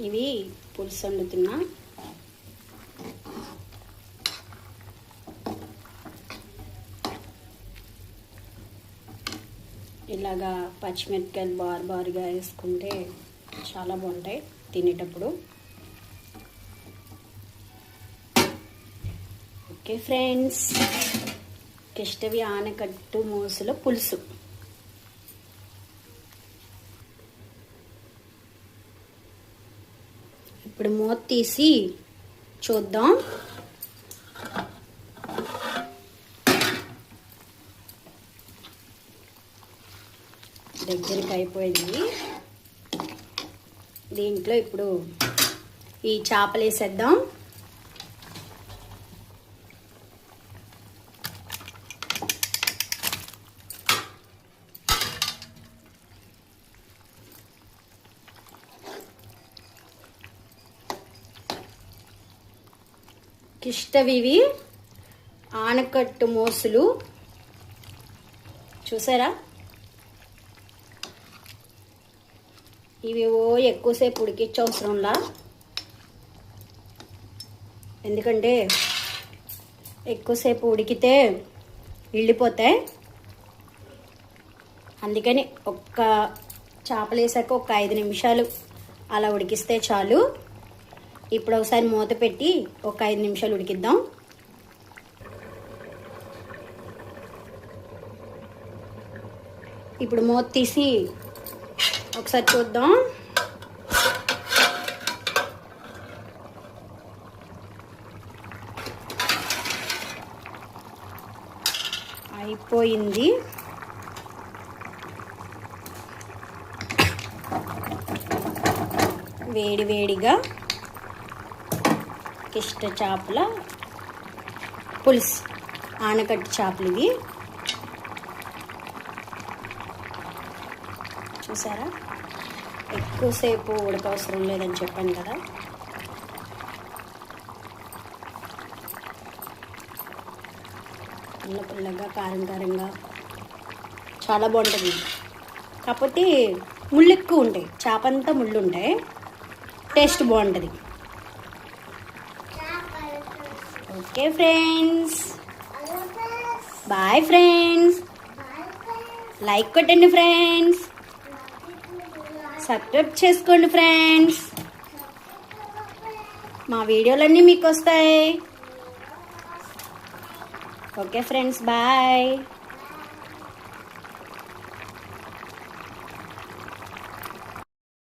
ఇవి పులుసు వండుతున్నా. ఇలాగా పచ్చిమిరపకాయలు బారుగా వేసుకుంటే చాలా బాగుంటాయి తినేటప్పుడు. ఓకే ఫ్రెండ్స్, కిష్టవి ఆనకట్టు మోసుల పులుసు. ఇప్పుడు మూత తీసి చూద్దాం. దగ్గరికి అయిపోయింది. దీంట్లో ఇప్పుడు ఈ చేపలు వేసేద్దాం. కిష్టవివి ఆనకట్టు మోసులు చూసారా? ఇవి ఎక్కువసేపు ఉడికించే అవసరంలా, ఎందుకంటే ఎక్కువసేపు ఉడికితే ఇళ్ళిపోతాయి. అందుకని ఒక్క చేపలు వేసాక ఒక 5 నిమిషాలు అలా ఉడికిస్తే చాలు. ఇప్పుడు ఒకసారి మూత పెట్టి ఒక 5 నిమిషాలు ఉడికిద్దాం. ఇప్పుడు మూత తీసి ఒకసారి చూద్దాం. అయిపోయింది. వేడివేడిగా కిష్ట చేపల పులుసు, ఆనకట్టు చేపలు ఇవి. చూసారా? ఎక్కువసేపు ఉడకవసరం లేదని చెప్పాను కదా. పుల్లగా కారంగా చాలా బాగుంటుంది. కాకపోతే ముళ్ళు ఎక్కువ ఉంటాయి, చేప అంతా ముళ్ళు ఉంటాయి, టేస్ట్ బాగుంటుంది. Okay friends, bye friends. Like కొట్టండి ఫ్రెండ్స్, సబ్స్క్రైబ్ చేసుకోండి ఫ్రెండ్స్. మా వీడియోలన్నీ మీకు వస్తాయి. Okay friends, bye.